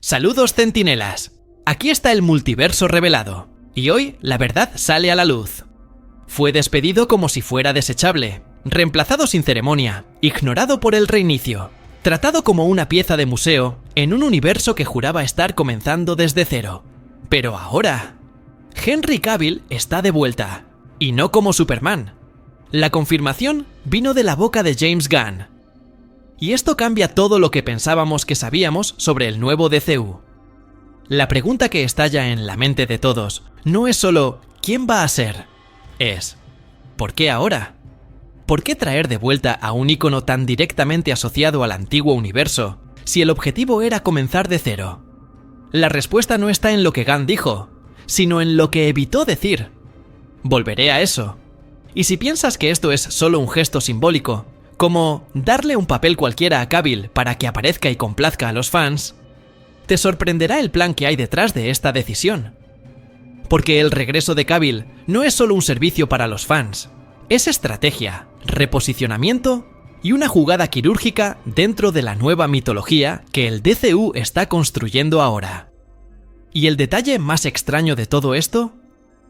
Saludos centinelas, aquí está el multiverso revelado, y hoy la verdad sale a la luz. Fue despedido como si fuera desechable, reemplazado sin ceremonia, ignorado por el reinicio, tratado como una pieza de museo en un universo que juraba estar comenzando desde cero. Pero ahora, Henry Cavill está de vuelta, y no como Superman. La confirmación vino de la boca de James Gunn. Y esto cambia todo lo que pensábamos que sabíamos sobre el nuevo DCU. La pregunta que estalla en la mente de todos no es solo ¿quién va a ser? Es ¿por qué ahora? ¿Por qué traer de vuelta a un ícono tan directamente asociado al antiguo universo si el objetivo era comenzar de cero? La respuesta no está en lo que Gunn dijo, sino en lo que evitó decir. Volveré a eso. Y si piensas que esto es solo un gesto simbólico, como darle un papel cualquiera a Cavill para que aparezca y complazca a los fans, te sorprenderá el plan que hay detrás de esta decisión. Porque el regreso de Cavill no es solo un servicio para los fans, es estrategia, reposicionamiento y una jugada quirúrgica dentro de la nueva mitología que el DCU está construyendo ahora. ¿Y el detalle más extraño de todo esto?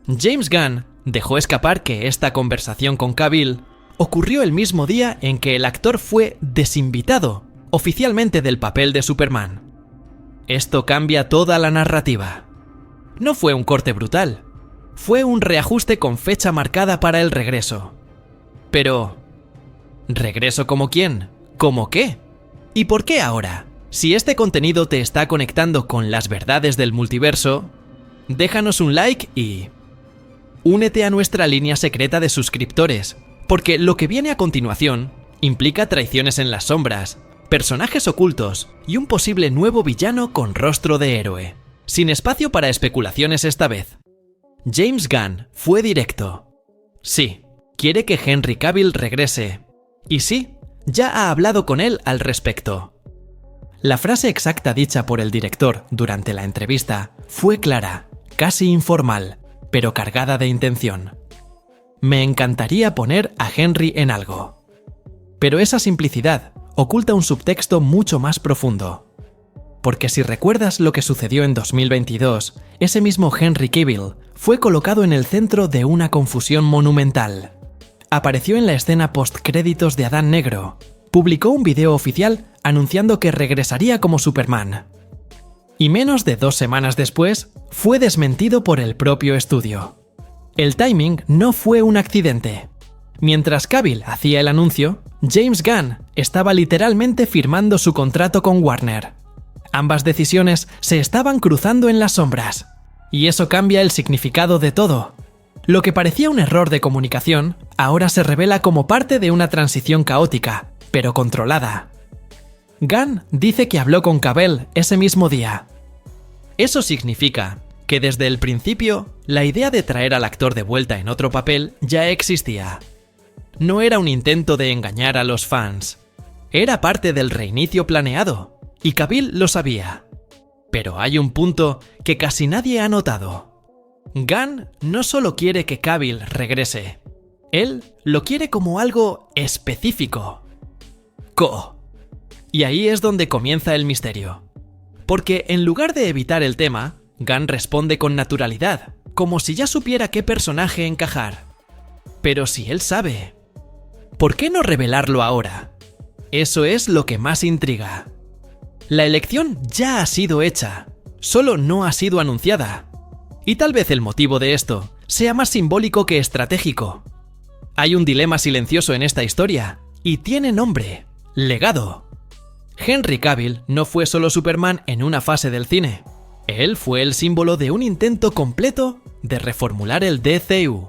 James Gunn dejó escapar que esta conversación con Cavill ocurrió el mismo día en que el actor fue desinvitado oficialmente del papel de Superman. Esto cambia toda la narrativa. No fue un corte brutal, fue un reajuste con fecha marcada para el regreso. Pero, ¿regreso como quién? ¿Cómo qué? ¿Y por qué ahora? Si este contenido te está conectando con las verdades del multiverso, déjanos un like y únete a nuestra línea secreta de suscriptores, porque lo que viene a continuación implica traiciones en las sombras, personajes ocultos y un posible nuevo villano con rostro de héroe. Sin espacio para especulaciones esta vez. James Gunn fue directo. Sí, quiere que Henry Cavill regrese. Y sí, ya ha hablado con él al respecto. La frase exacta dicha por el director durante la entrevista fue clara, casi informal, pero cargada de intención. Me encantaría poner a Henry en algo. Pero esa simplicidad oculta un subtexto mucho más profundo. Porque si recuerdas lo que sucedió en 2022, ese mismo Henry Cavill fue colocado en el centro de una confusión monumental. Apareció en la escena postcréditos de Adán Negro, publicó un video oficial anunciando que regresaría como Superman. Y menos de 2 semanas después, fue desmentido por el propio estudio. El timing no fue un accidente. Mientras Cavill hacía el anuncio, James Gunn estaba literalmente firmando su contrato con Warner. Ambas decisiones se estaban cruzando en las sombras. Y eso cambia el significado de todo. Lo que parecía un error de comunicación, ahora se revela como parte de una transición caótica, pero controlada. Gunn dice que habló con Cavill ese mismo día. Eso significa que desde el principio, la idea de traer al actor de vuelta en otro papel ya existía. No era un intento de engañar a los fans. Era parte del reinicio planeado, y Cavill lo sabía. Pero hay un punto que casi nadie ha notado. Gunn no solo quiere que Cavill regrese, él lo quiere como algo específico. Y ahí es donde comienza el misterio. Porque en lugar de evitar el tema, Gunn responde con naturalidad, como si ya supiera qué personaje encajar. Pero si él sabe, ¿por qué no revelarlo ahora? Eso es lo que más intriga. La elección ya ha sido hecha, solo no ha sido anunciada. Y tal vez el motivo de esto sea más simbólico que estratégico. Hay un dilema silencioso en esta historia, y tiene nombre: legado. Henry Cavill no fue solo Superman en una fase del cine. Él fue el símbolo de un intento completo de reformular el DCU.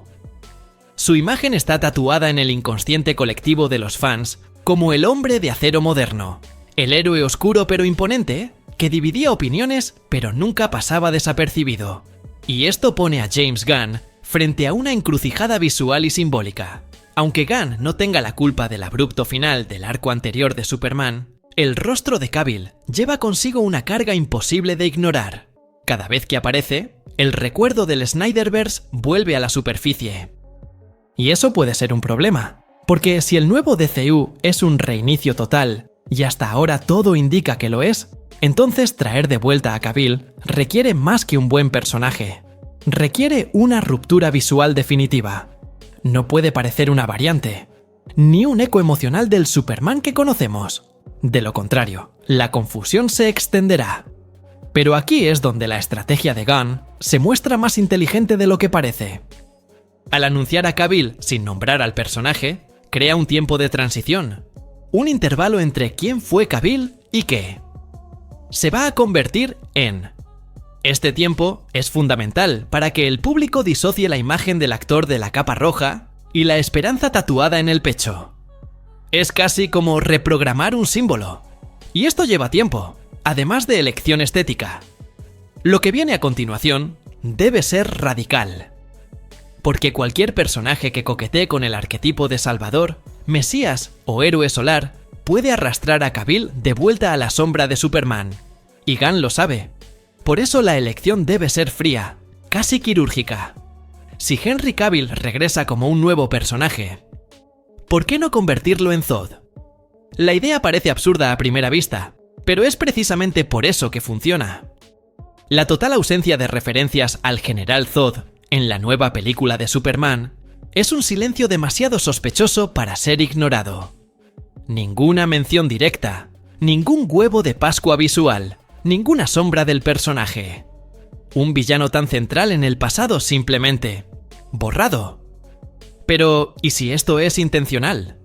Su imagen está tatuada en el inconsciente colectivo de los fans como el hombre de acero moderno, el héroe oscuro pero imponente, que dividía opiniones pero nunca pasaba desapercibido. Y esto pone a James Gunn frente a una encrucijada visual y simbólica. Aunque Gunn no tenga la culpa del abrupto final del arco anterior de Superman, el rostro de Cavill lleva consigo una carga imposible de ignorar. Cada vez que aparece, el recuerdo del Snyderverse vuelve a la superficie. Y eso puede ser un problema, porque si el nuevo DCU es un reinicio total, y hasta ahora todo indica que lo es, Entonces traer de vuelta a Cavill requiere más que un buen personaje. Requiere una ruptura visual definitiva. No puede parecer una variante, ni un eco emocional del Superman que conocemos. De lo contrario, la confusión se extenderá. Pero aquí es donde la estrategia de Gunn se muestra más inteligente de lo que parece. Al anunciar a Cavill sin nombrar al personaje, crea un tiempo de transición, un intervalo entre quién fue Cavill y qué. Se va a convertir en... Este tiempo es fundamental para que el público disocie la imagen del actor de la capa roja y la esperanza tatuada en el pecho. Es casi como reprogramar un símbolo. Y esto lleva tiempo, además de elección estética. Lo que viene a continuación debe ser radical. Porque cualquier personaje que coquetee con el arquetipo de Salvador, Mesías o héroe solar puede arrastrar a Cavill de vuelta a la sombra de Superman. Y Gunn lo sabe. Por eso la elección debe ser fría, casi quirúrgica. Si Henry Cavill regresa como un nuevo personaje, ¿por qué no convertirlo en Zod? La idea parece absurda a primera vista, pero es precisamente por eso que funciona. La total ausencia de referencias al General Zod en la nueva película de Superman es un silencio demasiado sospechoso para ser ignorado. Ninguna mención directa, ningún huevo de Pascua visual, ninguna sombra del personaje. Un villano tan central en el pasado simplemente borrado. Pero, ¿y si esto es intencional?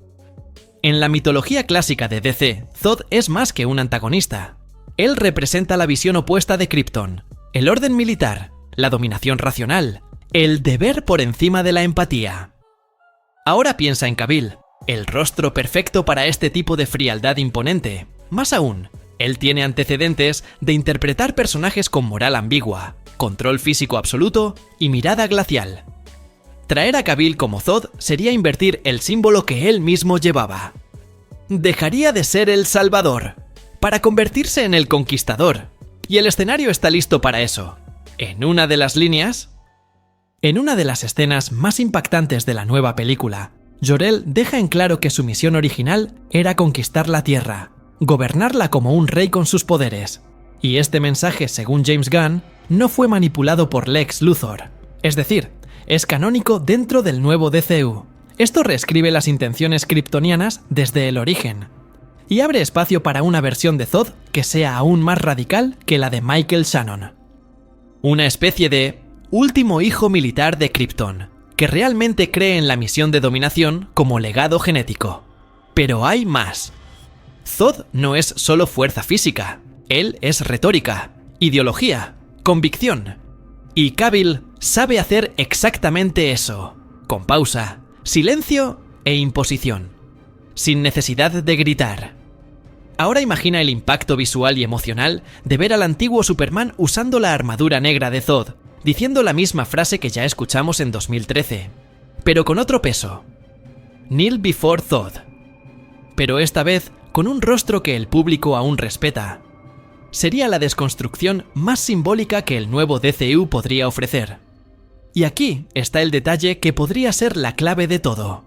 En la mitología clásica de DC, Zod es más que un antagonista. Él representa la visión opuesta de Krypton, el orden militar, la dominación racional, el deber por encima de la empatía. Ahora piensa en Cavill, el rostro perfecto para este tipo de frialdad imponente. Más aún, él tiene antecedentes de interpretar personajes con moral ambigua, control físico absoluto y mirada glacial. Traer a Cavill como Zod sería invertir el símbolo que él mismo llevaba. Dejaría de ser el Salvador, para convertirse en el Conquistador, y el escenario está listo para eso. En una de las escenas más impactantes de la nueva película, Jor-El deja en claro que su misión original era conquistar la Tierra, gobernarla como un rey con sus poderes. Y este mensaje, según James Gunn, no fue manipulado por Lex Luthor. Es decir, es canónico dentro del nuevo DCU. Esto reescribe las intenciones kryptonianas desde el origen. Y abre espacio para una versión de Zod que sea aún más radical que la de Michael Shannon. Una especie de último hijo militar de Krypton, que realmente cree en la misión de dominación como legado genético. Pero hay más. Zod no es solo fuerza física, él es retórica, ideología, convicción. Y Cavill sabe hacer exactamente eso, con pausa, silencio e imposición, sin necesidad de gritar. Ahora imagina el impacto visual y emocional de ver al antiguo Superman usando la armadura negra de Zod, diciendo la misma frase que ya escuchamos en 2013, pero con otro peso. Kneel before Zod. Pero esta vez con un rostro que el público aún respeta. Sería la desconstrucción más simbólica que el nuevo DCU podría ofrecer. Y aquí está el detalle que podría ser la clave de todo.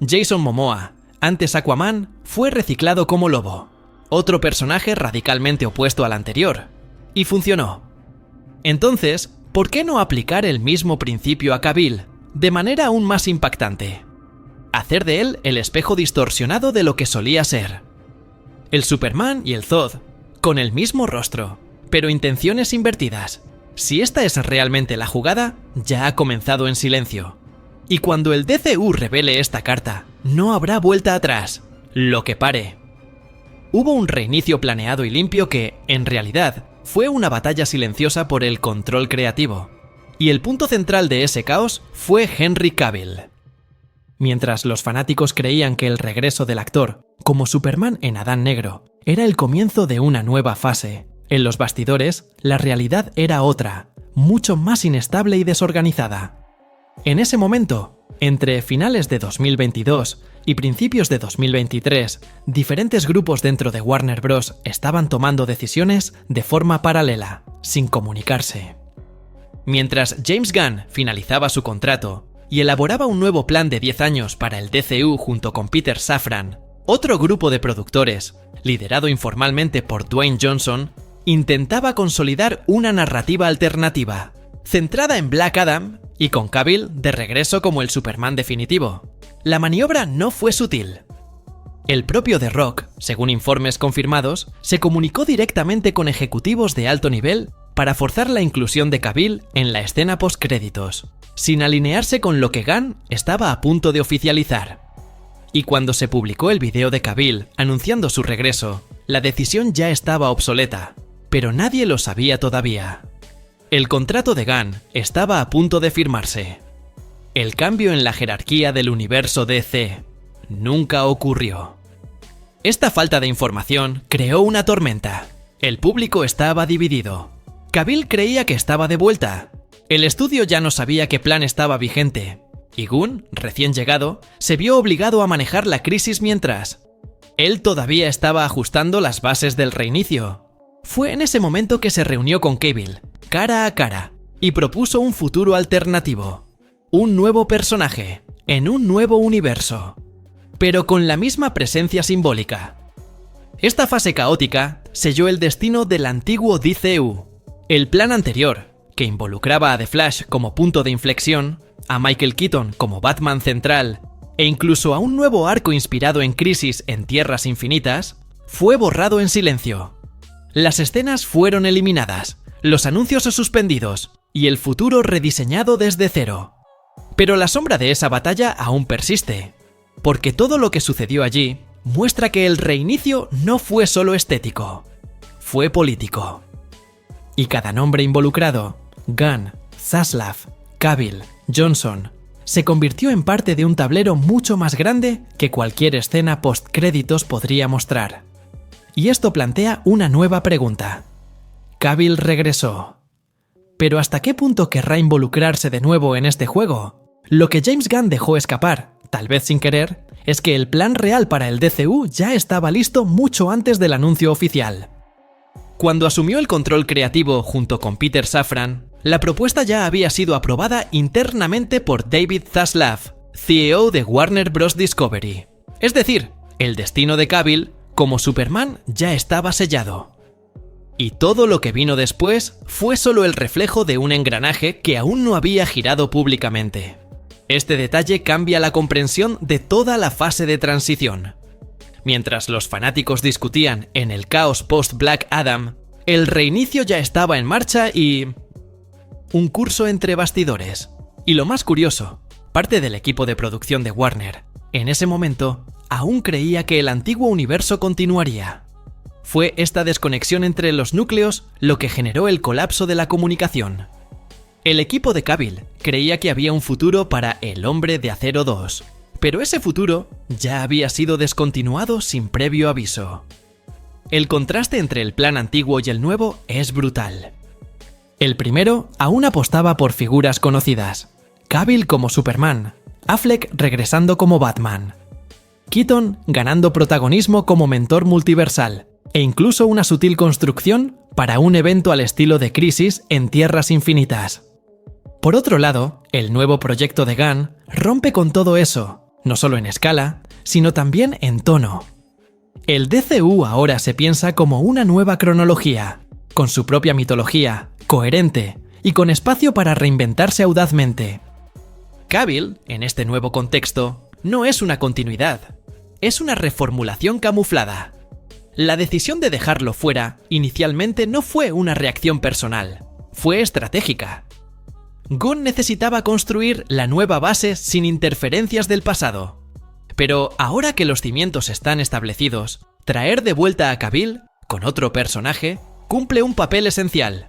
Jason Momoa, antes Aquaman, fue reciclado como Lobo, otro personaje radicalmente opuesto al anterior, y funcionó. Entonces, ¿por qué no aplicar el mismo principio a Cavill, de manera aún más impactante? Hacer de él el espejo distorsionado de lo que solía ser. El Superman y el Zod, con el mismo rostro, pero intenciones invertidas. Si esta es realmente la jugada, ya ha comenzado en silencio. Y cuando el DCU revele esta carta, no habrá vuelta atrás, lo que pare. Hubo un reinicio planeado y limpio que, en realidad, fue una batalla silenciosa por el control creativo. Y el punto central de ese caos fue Henry Cavill. Mientras los fanáticos creían que el regreso del actor, como Superman en Adán Negro, era el comienzo de una nueva fase, en los bastidores, la realidad era otra, mucho más inestable y desorganizada. En ese momento, entre finales de 2022 y principios de 2023, diferentes grupos dentro de Warner Bros. Estaban tomando decisiones de forma paralela, sin comunicarse. Mientras James Gunn finalizaba su contrato y elaboraba un nuevo plan de 10 años para el DCU junto con Peter Safran, Otro grupo de productores, liderado informalmente por Dwayne Johnson, intentaba consolidar una narrativa alternativa, centrada en Black Adam y con Cavill de regreso como el Superman definitivo. La maniobra no fue sutil. El propio The Rock, según informes confirmados, se comunicó directamente con ejecutivos de alto nivel para forzar la inclusión de Cavill en la escena postcréditos, sin alinearse con lo que Gunn estaba a punto de oficializar. Y cuando se publicó el video de Cavill anunciando su regreso, la decisión ya estaba obsoleta, pero nadie lo sabía todavía. El contrato de Gunn estaba a punto de firmarse. El cambio en la jerarquía del universo DC nunca ocurrió. Esta falta de información creó una tormenta. El público estaba dividido. Cavill creía que estaba de vuelta. El estudio ya no sabía qué plan estaba vigente. Y Gunn, recién llegado, se vio obligado a manejar la crisis mientras. Él todavía estaba ajustando las bases del reinicio. Fue en ese momento que se reunió con Cavill, cara a cara, y propuso un futuro alternativo. Un nuevo personaje, en un nuevo universo, pero con la misma presencia simbólica. Esta fase caótica selló el destino del antiguo DCU. El plan anterior, que involucraba a The Flash como punto de inflexión, a Michael Keaton como Batman central e incluso a un nuevo arco inspirado en Crisis en Tierras Infinitas, fue borrado en silencio. Las escenas fueron eliminadas, los anuncios suspendidos y el futuro rediseñado desde cero. Pero la sombra de esa batalla aún persiste, porque todo lo que sucedió allí muestra que el reinicio no fue solo estético, fue político. Y cada nombre involucrado, Gunn, Zaslav, Cavill, Johnson, se convirtió en parte de un tablero mucho más grande que cualquier escena postcréditos podría mostrar. Y esto plantea una nueva pregunta. Cavill regresó. ¿Pero hasta qué punto querrá involucrarse de nuevo en este juego? Lo que James Gunn dejó escapar, tal vez sin querer, es que el plan real para el DCU ya estaba listo mucho antes del anuncio oficial. Cuando asumió el control creativo junto con Peter Safran, la propuesta ya había sido aprobada internamente por David Zaslav, CEO de Warner Bros. Discovery. Es decir, el destino de Cavill como Superman ya estaba sellado. Y todo lo que vino después fue solo el reflejo de un engranaje que aún no había girado públicamente. Este detalle cambia la comprensión de toda la fase de transición. Mientras los fanáticos discutían en el caos post-Black Adam, el reinicio ya estaba en marcha y... un curso entre bastidores. Y lo más curioso, parte del equipo de producción de Warner, en ese momento, aún creía que el antiguo universo continuaría. Fue esta desconexión entre los núcleos lo que generó el colapso de la comunicación. El equipo de Cavill creía que había un futuro para El Hombre de Acero 2, pero ese futuro ya había sido descontinuado sin previo aviso. El contraste entre el plan antiguo y el nuevo es brutal. El primero aún apostaba por figuras conocidas. Cavill como Superman, Affleck regresando como Batman, Keaton ganando protagonismo como mentor multiversal, e incluso una sutil construcción para un evento al estilo de Crisis en Tierras Infinitas. Por otro lado, el nuevo proyecto de Gunn rompe con todo eso, no solo en escala, sino también en tono. El DCU ahora se piensa como una nueva cronología, con su propia mitología, coherente y con espacio para reinventarse audazmente. Cavill, en este nuevo contexto, no es una continuidad, es una reformulación camuflada. La decisión de dejarlo fuera inicialmente no fue una reacción personal, fue estratégica. Gunn necesitaba construir la nueva base sin interferencias del pasado. Pero ahora que los cimientos están establecidos, traer de vuelta a Cavill, con otro personaje, cumple un papel esencial.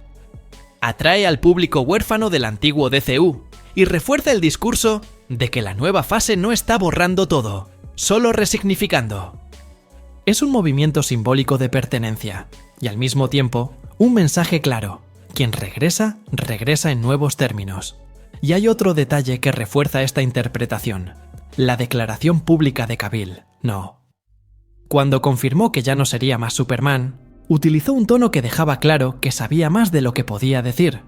Atrae al público huérfano del antiguo DCU y refuerza el discurso de que la nueva fase no está borrando todo, solo resignificando. Es un movimiento simbólico de pertenencia y al mismo tiempo un mensaje claro. Quien regresa, regresa en nuevos términos. Y hay otro detalle que refuerza esta interpretación. La declaración pública de Cavill, no. Cuando confirmó que ya no sería más Superman, utilizó un tono que dejaba claro que sabía más de lo que podía decir.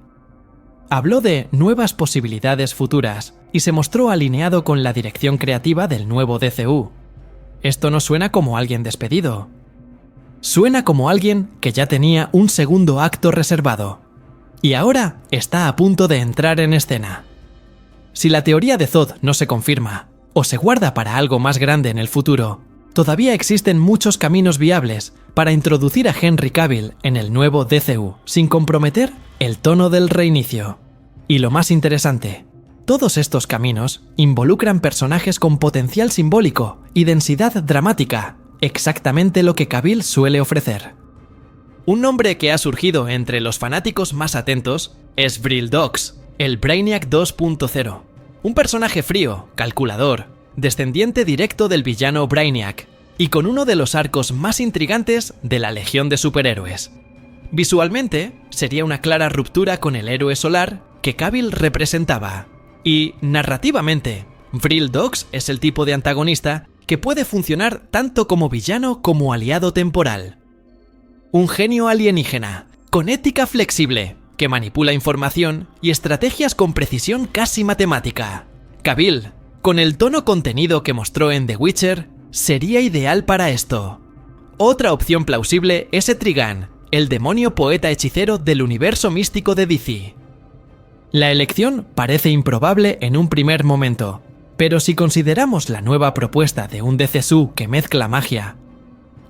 Habló de nuevas posibilidades futuras y se mostró alineado con la dirección creativa del nuevo DCU. esto no suena como alguien despedido. Suena como alguien que ya tenía un segundo acto reservado, y ahora está a punto de entrar en escena. Si la teoría de Zod no se confirma, o se guarda para algo más grande en el futuro, todavía existen muchos caminos viables para introducir a Henry Cavill en el nuevo DCU sin comprometer el tono del reinicio. Y lo más interesante, todos estos caminos involucran personajes con potencial simbólico y densidad dramática, exactamente lo que Cavill suele ofrecer. Un nombre que ha surgido entre los fanáticos más atentos es Vril Dox, el Brainiac 2.0, un personaje frío, calculador, descendiente directo del villano Brainiac, y con uno de los arcos más intrigantes de la Legión de Superhéroes. Visualmente, sería una clara ruptura con el héroe solar que Cavill representaba, y narrativamente, Vril Dox es el tipo de antagonista que puede funcionar tanto como villano como aliado temporal. Un genio alienígena, con ética flexible, que manipula información y estrategias con precisión casi matemática. Cavill, con el tono contenido que mostró en The Witcher, sería ideal para esto. Otra opción plausible es Etrigan, el demonio poeta hechicero del universo místico de DC. La elección parece improbable en un primer momento, pero si consideramos la nueva propuesta de un DCSU que mezcla magia,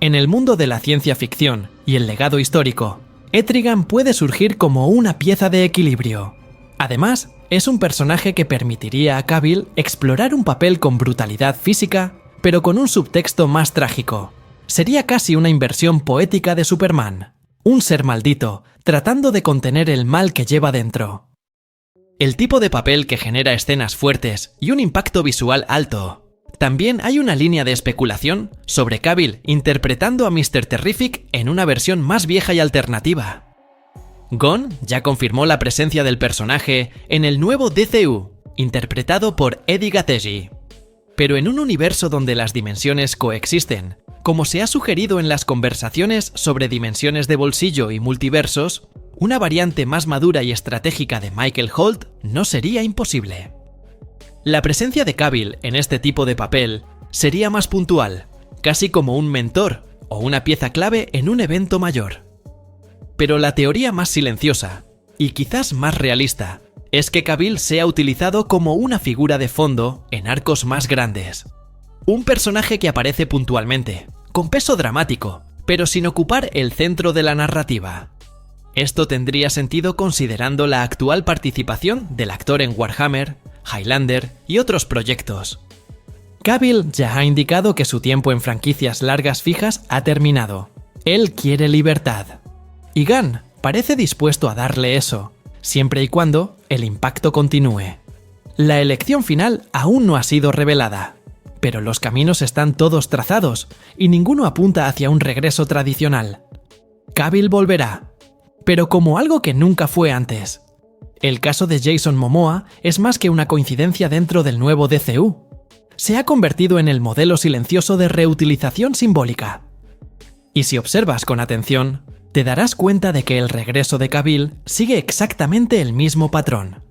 en el mundo de la ciencia ficción y el legado histórico, Etrigan puede surgir como una pieza de equilibrio. Además, es un personaje que permitiría a Cavill explorar un papel con brutalidad física, pero con un subtexto más trágico. Sería casi una inversión poética de Superman, un ser maldito, tratando de contener el mal que lleva dentro. El tipo de papel que genera escenas fuertes y un impacto visual alto. También hay una línea de especulación sobre Cavill interpretando a Mr. Terrific en una versión más vieja y alternativa. Gunn ya confirmó la presencia del personaje en el nuevo DCU, interpretado por Eddie Gathegi. Pero en un universo donde las dimensiones coexisten, como se ha sugerido en las conversaciones sobre dimensiones de bolsillo y multiversos, una variante más madura y estratégica de Michael Holt no sería imposible. La presencia de Cavill en este tipo de papel sería más puntual, casi como un mentor o una pieza clave en un evento mayor. Pero la teoría más silenciosa, y quizás más realista, es que Cavill sea utilizado como una figura de fondo en arcos más grandes. Un personaje que aparece puntualmente, con peso dramático, pero sin ocupar el centro de la narrativa. Esto tendría sentido considerando la actual participación del actor en Warhammer, Highlander y otros proyectos. Cavill ya ha indicado que su tiempo en franquicias largas fijas ha terminado. Él quiere libertad. Y Gunn parece dispuesto a darle eso, siempre y cuando el impacto continúe. La elección final aún no ha sido revelada, pero los caminos están todos trazados y ninguno apunta hacia un regreso tradicional. Cavill volverá, pero como algo que nunca fue antes. El caso de Jason Momoa es más que una coincidencia dentro del nuevo DCU. Se ha convertido en el modelo silencioso de reutilización simbólica. Y si observas con atención, te darás cuenta de que el regreso de Cavill sigue exactamente el mismo patrón.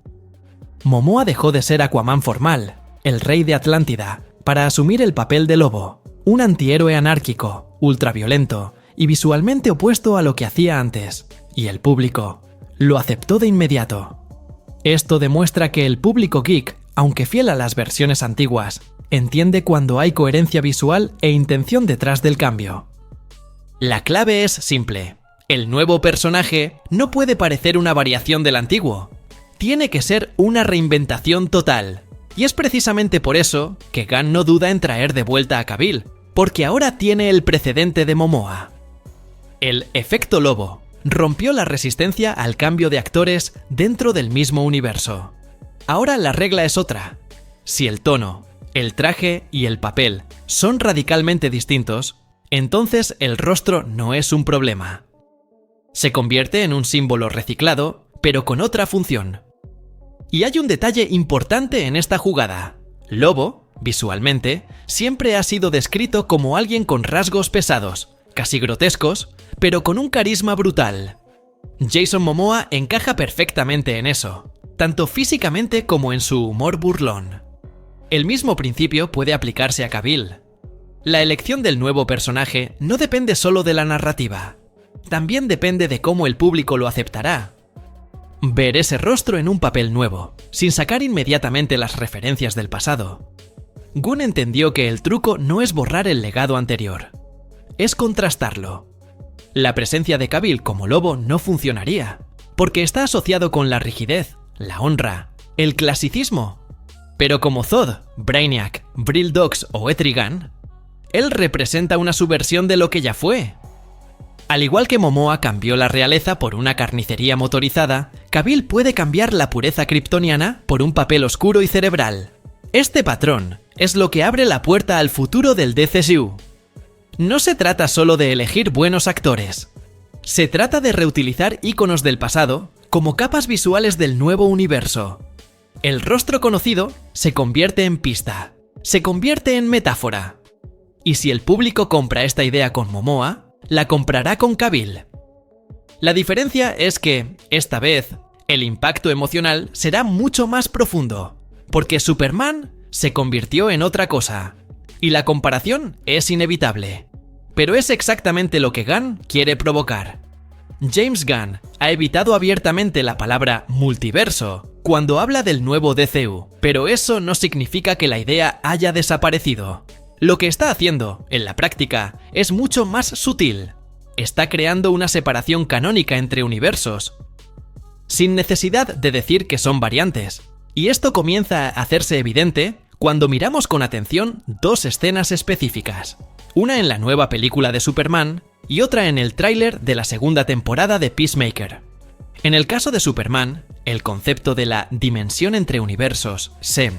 Momoa dejó de ser Aquaman formal, el rey de Atlántida, para asumir el papel de Lobo, un antihéroe anárquico, ultraviolento y visualmente opuesto a lo que hacía antes, y el público lo aceptó de inmediato. Esto demuestra que el público geek, aunque fiel a las versiones antiguas, entiende cuando hay coherencia visual e intención detrás del cambio. La clave es simple. El nuevo personaje no puede parecer una variación del antiguo. Tiene que ser una reinventación total. Y es precisamente por eso que Gunn no duda en traer de vuelta a Cavill, porque ahora tiene el precedente de Momoa. El efecto Lobo rompió la resistencia al cambio de actores dentro del mismo universo. Ahora la regla es otra. Si el tono, el traje y el papel son radicalmente distintos, entonces el rostro no es un problema. Se convierte en un símbolo reciclado, pero con otra función. Y hay un detalle importante en esta jugada. Lobo, visualmente, siempre ha sido descrito como alguien con rasgos pesados, casi grotescos, pero con un carisma brutal. Jason Momoa encaja perfectamente en eso, tanto físicamente como en su humor burlón. El mismo principio puede aplicarse a Cavill. La elección del nuevo personaje no depende solo de la narrativa, también depende de cómo el público lo aceptará. Ver ese rostro en un papel nuevo, sin sacar inmediatamente las referencias del pasado. Gunn entendió que el truco no es borrar el legado anterior, es contrastarlo. La presencia de Cavill como lobo no funcionaría, porque está asociado con la rigidez, la honra, el clasicismo. Pero como Zod, Brainiac, Vril Dox o Etrigan, él representa una subversión de lo que ya fue. Al igual que Momoa cambió la realeza por una carnicería motorizada, Cavill puede cambiar la pureza kryptoniana por un papel oscuro y cerebral. Este patrón es lo que abre la puerta al futuro del DCU. No se trata solo de elegir buenos actores. Se trata de reutilizar íconos del pasado como capas visuales del nuevo universo. El rostro conocido se convierte en pista, se convierte en metáfora. Y si el público compra esta idea con Momoa, la comprará con Cavill. La diferencia es que, esta vez, el impacto emocional será mucho más profundo, porque Superman se convirtió en otra cosa, y la comparación es inevitable. Pero es exactamente lo que Gunn quiere provocar. James Gunn ha evitado abiertamente la palabra multiverso cuando habla del nuevo DCU, pero eso no significa que la idea haya desaparecido. Lo que está haciendo, en la práctica, es mucho más sutil. Está creando una separación canónica entre universos, sin necesidad de decir que son variantes. Y esto comienza a hacerse evidente cuando miramos con atención dos escenas específicas. Una en la nueva película de Superman y otra en el tráiler de la segunda temporada de Peacemaker. En el caso de Superman, el concepto de la dimensión entre universos, SEM.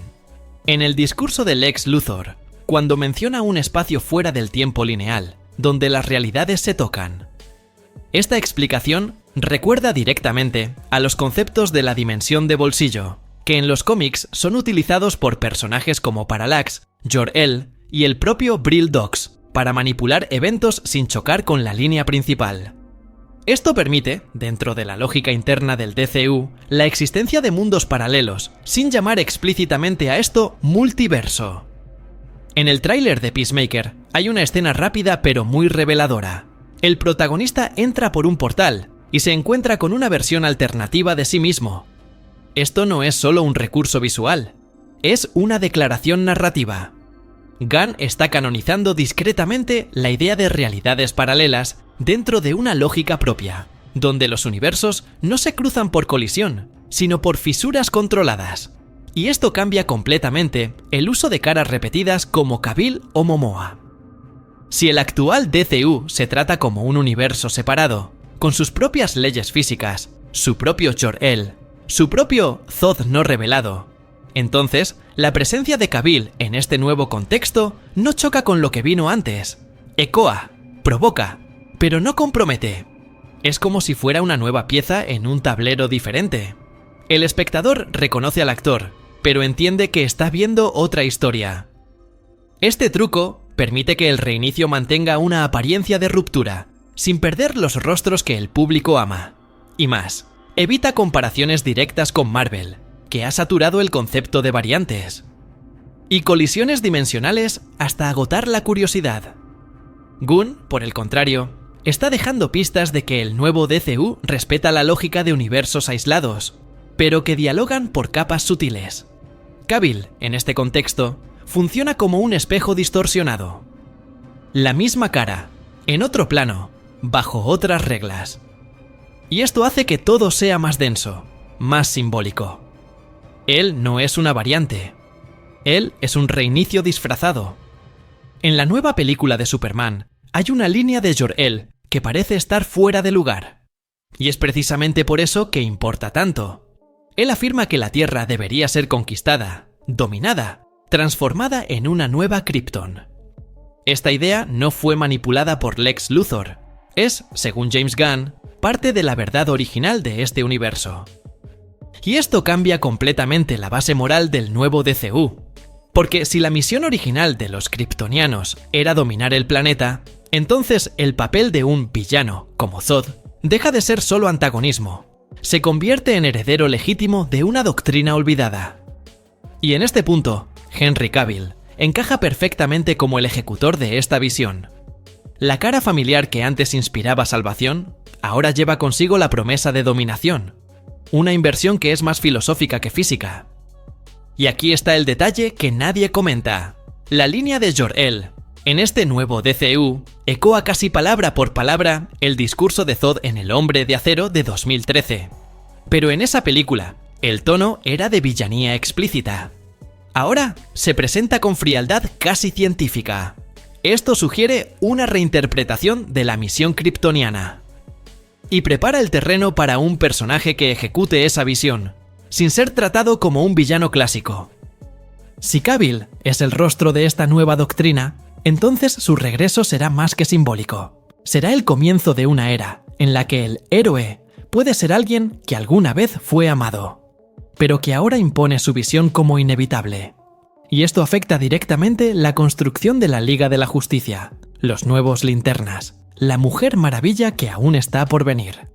En el discurso de Lex Luthor, cuando menciona un espacio fuera del tiempo lineal, donde las realidades se tocan. Esta explicación recuerda directamente a los conceptos de la dimensión de bolsillo, que en los cómics son utilizados por personajes como Parallax, Jor-El y el propio Vril Dox para manipular eventos sin chocar con la línea principal. Esto permite, dentro de la lógica interna del DCU, la existencia de mundos paralelos, sin llamar explícitamente a esto multiverso. En el tráiler de Peacemaker hay una escena rápida pero muy reveladora. El protagonista entra por un portal y se encuentra con una versión alternativa de sí mismo. Esto no es solo un recurso visual, es una declaración narrativa. Gunn está canonizando discretamente la idea de realidades paralelas dentro de una lógica propia, donde los universos no se cruzan por colisión, sino por fisuras controladas. Y esto cambia completamente el uso de caras repetidas como Cavill o Momoa. Si el actual DCU se trata como un universo separado, con sus propias leyes físicas, su propio Jor-El, su propio Zod no revelado, entonces la presencia de Cavill en este nuevo contexto no choca con lo que vino antes. Ecoa, provoca, pero no compromete. Es como si fuera una nueva pieza en un tablero diferente. El espectador reconoce al actor, pero entiende que está viendo otra historia. Este truco permite que el reinicio mantenga una apariencia de ruptura, sin perder los rostros que el público ama. Y más, evita comparaciones directas con Marvel, que ha saturado el concepto de variantes. Y colisiones dimensionales hasta agotar la curiosidad. Gunn, por el contrario, está dejando pistas de que el nuevo DCU respeta la lógica de universos aislados, pero que dialogan por capas sutiles. Cavill, en este contexto, funciona como un espejo distorsionado. La misma cara, en otro plano, bajo otras reglas. Y esto hace que todo sea más denso, más simbólico. Él no es una variante. Él es un reinicio disfrazado. En la nueva película de Superman, hay una línea de Jor-El que parece estar fuera de lugar. Y es precisamente por eso que importa tanto. Él afirma que la Tierra debería ser conquistada, dominada, transformada en una nueva Krypton. Esta idea no fue manipulada por Lex Luthor. Es, según James Gunn, parte de la verdad original de este universo. Y esto cambia completamente la base moral del nuevo DCU. Porque si la misión original de los kryptonianos era dominar el planeta, entonces el papel de un villano, como Zod, deja de ser solo antagonismo. Se convierte en heredero legítimo de una doctrina olvidada. Y en este punto, Henry Cavill, encaja perfectamente como el ejecutor de esta visión. La cara familiar que antes inspiraba salvación, ahora lleva consigo la promesa de dominación, una inversión que es más filosófica que física. Y aquí está el detalle que nadie comenta. La línea de Jor-El, en este nuevo DCU, ecoa casi palabra por palabra el discurso de Zod en El Hombre de Acero de 2013. Pero en esa película, el tono era de villanía explícita. Ahora se presenta con frialdad casi científica. Esto sugiere una reinterpretación de la misión kryptoniana. Y prepara el terreno para un personaje que ejecute esa visión, sin ser tratado como un villano clásico. Si Cavill es el rostro de esta nueva doctrina, entonces su regreso será más que simbólico. Será el comienzo de una era en la que el héroe puede ser alguien que alguna vez fue amado, pero que ahora impone su visión como inevitable. Y esto afecta directamente la construcción de la Liga de la Justicia, los nuevos Linternas, la Mujer Maravilla que aún está por venir.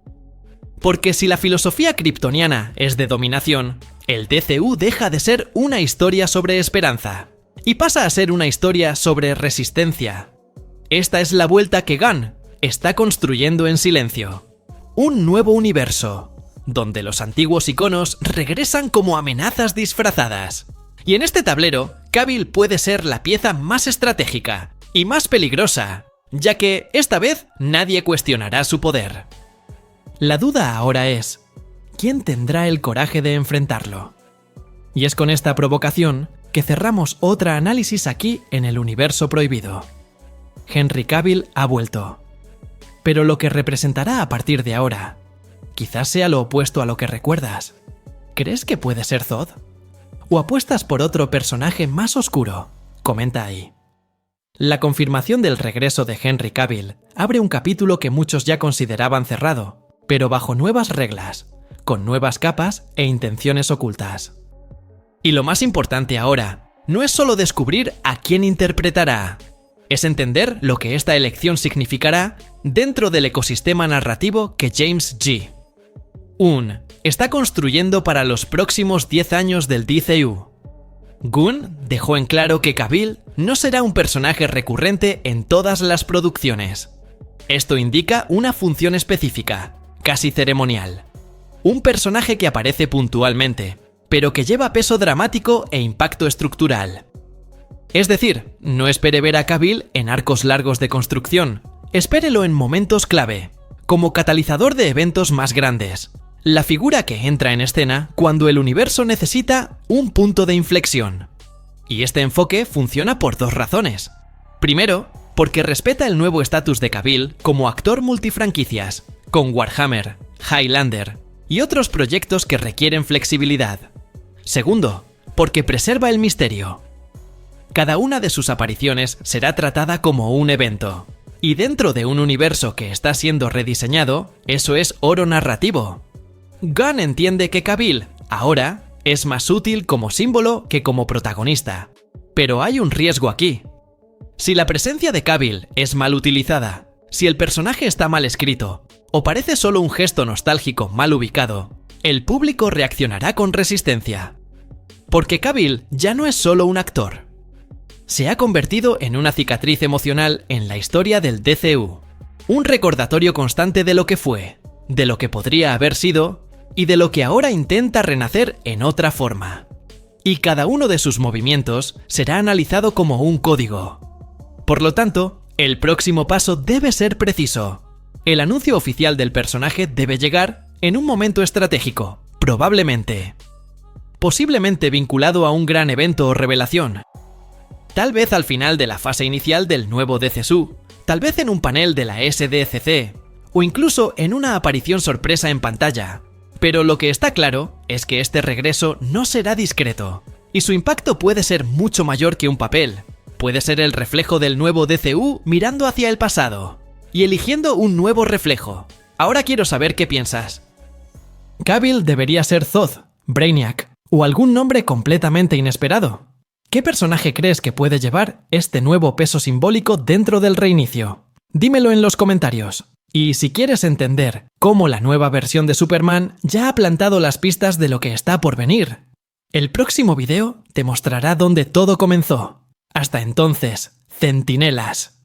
Porque si la filosofía kryptoniana es de dominación, el DCU deja de ser una historia sobre esperanza y pasa a ser una historia sobre resistencia. Esta es la vuelta que Gunn está construyendo en silencio. Un nuevo universo, donde los antiguos iconos regresan como amenazas disfrazadas. Y en este tablero, Cavill puede ser la pieza más estratégica y más peligrosa, ya que esta vez nadie cuestionará su poder. La duda ahora es, ¿quién tendrá el coraje de enfrentarlo? Y es con esta provocación que cerramos otra análisis aquí en el Universo Prohibido. Henry Cavill ha vuelto. Pero lo que representará a partir de ahora, quizás sea lo opuesto a lo que recuerdas. ¿Crees que puede ser Zod? ¿O apuestas por otro personaje más oscuro? Comenta ahí. La confirmación del regreso de Henry Cavill abre un capítulo que muchos ya consideraban cerrado, pero bajo nuevas reglas, con nuevas capas e intenciones ocultas. Y lo más importante ahora, no es solo descubrir a quién interpretará, es entender lo que esta elección significará dentro del ecosistema narrativo que James G. Está construyendo para los próximos 10 años del DCU. Gunn dejó en claro que Cavill no será un personaje recurrente en todas las producciones. Esto indica una función específica, casi ceremonial. Un personaje que aparece puntualmente, pero que lleva peso dramático e impacto estructural. Es decir, no espere ver a Cavill en arcos largos de construcción, espérelo en momentos clave, como catalizador de eventos más grandes. La figura que entra en escena cuando el universo necesita un punto de inflexión. Y este enfoque funciona por dos razones. Primero, porque respeta el nuevo estatus de Cavill como actor multifranquicias, con Warhammer, Highlander y otros proyectos que requieren flexibilidad. Segundo, porque preserva el misterio. Cada una de sus apariciones será tratada como un evento. Y dentro de un universo que está siendo rediseñado, eso es oro narrativo. Gunn entiende que Cavill, ahora, es más útil como símbolo que como protagonista. Pero hay un riesgo aquí. Si la presencia de Cavill es mal utilizada, si el personaje está mal escrito, o parece solo un gesto nostálgico mal ubicado, el público reaccionará con resistencia. Porque Cavill ya no es solo un actor. Se ha convertido en una cicatriz emocional en la historia del DCU. Un recordatorio constante de lo que fue, de lo que podría haber sido y de lo que ahora intenta renacer en otra forma. Y cada uno de sus movimientos será analizado como un código. Por lo tanto, el próximo paso debe ser preciso. El anuncio oficial del personaje debe llegar en un momento estratégico, probablemente. Posiblemente vinculado a un gran evento o revelación. Tal vez al final de la fase inicial del nuevo DCSU, tal vez en un panel de la SDCC, o incluso en una aparición sorpresa en pantalla. Pero lo que está claro es que este regreso no será discreto, y su impacto puede ser mucho mayor que un papel. Puede ser el reflejo del nuevo DCU mirando hacia el pasado, y eligiendo un nuevo reflejo. Ahora quiero saber qué piensas. Cavill debería ser Zod, Brainiac, o algún nombre completamente inesperado. ¿Qué personaje crees que puede llevar este nuevo peso simbólico dentro del reinicio? Dímelo en los comentarios. Y si quieres entender cómo la nueva versión de Superman ya ha plantado las pistas de lo que está por venir, el próximo video te mostrará dónde todo comenzó. Hasta entonces, centinelas.